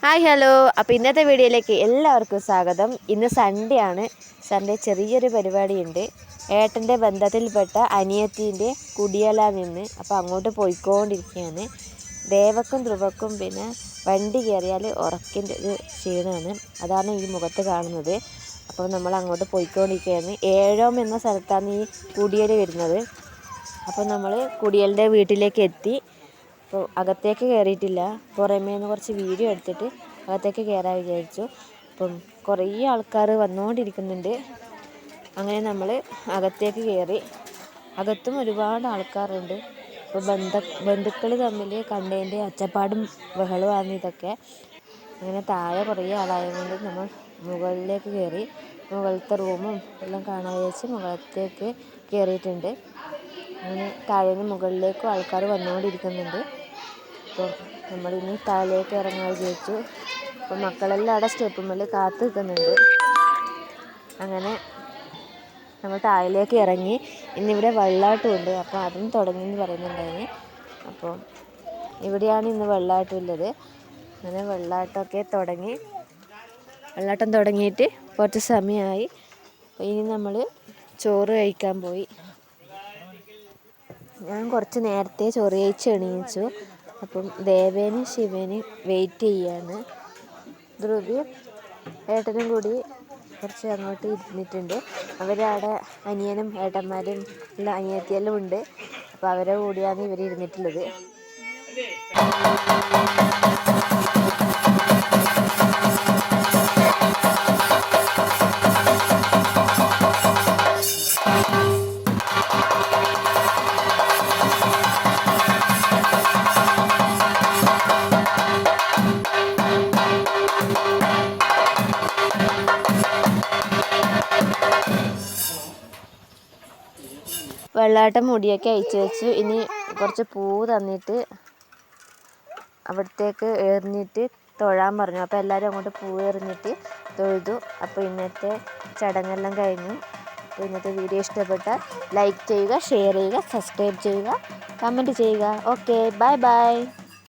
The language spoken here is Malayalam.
Hi hello. അപ്പോൾ ഇന്നത്തെ വീഡിയോയിലേക്ക് എല്ലാവർക്കും സ്വാഗതം. ഇന്ന് സൺഡേ ആണ്. സൺഡേ ചെറിയൊരു പരിപാടിയുണ്ട്. ഏട്ടൻ്റെ ബന്ധത്തിൽപ്പെട്ട അനിയത്തീൻ്റെ കുടിയേലാൻ നിന്ന് അപ്പോൾ അങ്ങോട്ട് പോയിക്കൊണ്ടിരിക്കുകയാണ്. ദേവക്കും ധ്രുവക്കും പിന്നെ വണ്ടി കയറിയാൽ ഉറക്കിൻ്റെ ഒരു ക്ഷീണമാണ്. അതാണ് ഈ മുഖത്ത് കാണുന്നത്. അപ്പോൾ നമ്മൾ അങ്ങോട്ട് പോയിക്കൊണ്ടിരിക്കുകയാണ്. ഏഴോം എന്ന സ്ഥലത്താണ് ഈ കുടിയേൽ വരുന്നത്. അപ്പോൾ നമ്മൾ കുടിയേലിൻ്റെ വീട്ടിലേക്ക് എത്തി. അപ്പോൾ അകത്തേക്ക് കയറിയിട്ടില്ല. പുറമേ നിന്ന് കുറച്ച് വീഡിയോ എടുത്തിട്ട് അകത്തേക്ക് കയറാൻ വിചാരിച്ചു. അപ്പം കുറേ ആൾക്കാർ വന്നുകൊണ്ടിരിക്കുന്നുണ്ട്. അങ്ങനെ നമ്മൾ അകത്തേക്ക് കയറി. അകത്തും ഒരുപാട് ആൾക്കാരുണ്ട്. അപ്പോൾ ബന്ധുക്കൾ തമ്മിൽ കണ്ടതിൻ്റെ ഒച്ചപ്പാടും ബഹളമാണ് ഇതൊക്കെ. അങ്ങനെ താഴെ കുറേ ആളായതുകൊണ്ട് നമ്മൾ മുകളിലേക്ക് കയറി. മുകളിലത്തെ റൂമും എല്ലാം കാണാൻ വിചാരിച്ച് മുകളിലത്തേക്ക് കയറിയിട്ടുണ്ട്. അങ്ങനെ താഴെ നിന്ന് മുകളിലേക്കും ആൾക്കാർ വന്നുകൊണ്ടിരിക്കുന്നുണ്ട്. അപ്പോൾ നമ്മളിനി താഴേക്ക് ഇറങ്ങാൻ വിചാരിച്ചു. അപ്പോൾ മക്കളെല്ലാം അവിടെ സ്റ്റെപ്പുമ്മൽ കാത്തു നിൽക്കുന്നുണ്ട്. അങ്ങനെ നമ്മൾ താഴേക്ക് ഇറങ്ങി. ഇന്നിവിടെ വെള്ളാട്ടമുണ്ട്. അപ്പോൾ അതും തുടങ്ങിയെന്ന് പറയുന്നുണ്ടായിരുന്നു. അപ്പോൾ ഇവിടെയാണ് ഇന്ന് വെള്ളാട്ടമുള്ളത്. അങ്ങനെ വെള്ളാട്ടം തുടങ്ങിയിട്ട് കുറച്ച് സമയമായി. അപ്പോൾ ഇനി നമ്മൾ ചോറ് കഴിക്കാൻ പോയി. ഞാൻ കുറച്ച് നേരത്തെ ചോറ് കഴിച്ച് എണീച്ചു. അപ്പം ദേവേനും ശിവനും വെയിറ്റ് ചെയ്യാണ്. ധ്രുവയും ഏട്ടനും കൂടി കുറച്ച് അങ്ങോട്ട് ഇരുന്നിട്ടുണ്ട്. അവരവിടെ അനിയനും ഏട്ടന്മാരും ഉള്ള അനിയത്തിയെല്ലാം ഉണ്ട്. അപ്പോൾ അവരെ കൂടിയാണ് ഇവർ ഇരുന്നിട്ടുള്ളത്. വെള്ളാട്ടം മുടിയൊക്കെ അയച്ചു വെച്ചു. ഇനി കുറച്ച് പൂവ് തന്നിട്ട് അവിടത്തേക്ക് എറിഞ്ഞിട്ട് തൊഴാൻ പറഞ്ഞു. അപ്പോൾ എല്ലാവരും അങ്ങോട്ട് പൂവ് എറിഞ്ഞിട്ട് തൊഴുതു. അപ്പോൾ ഇന്നത്തെ ചടങ്ങെല്ലാം കഴിഞ്ഞു. അപ്പോൾ ഇന്നത്തെ വീഡിയോ ഇഷ്ടപ്പെട്ടാൽ ലൈക്ക് ചെയ്യുക, ഷെയർ ചെയ്യുക, സബ്സ്ക്രൈബ് ചെയ്യുക, കമൻറ്റ് ചെയ്യുക. Okay, bye bye.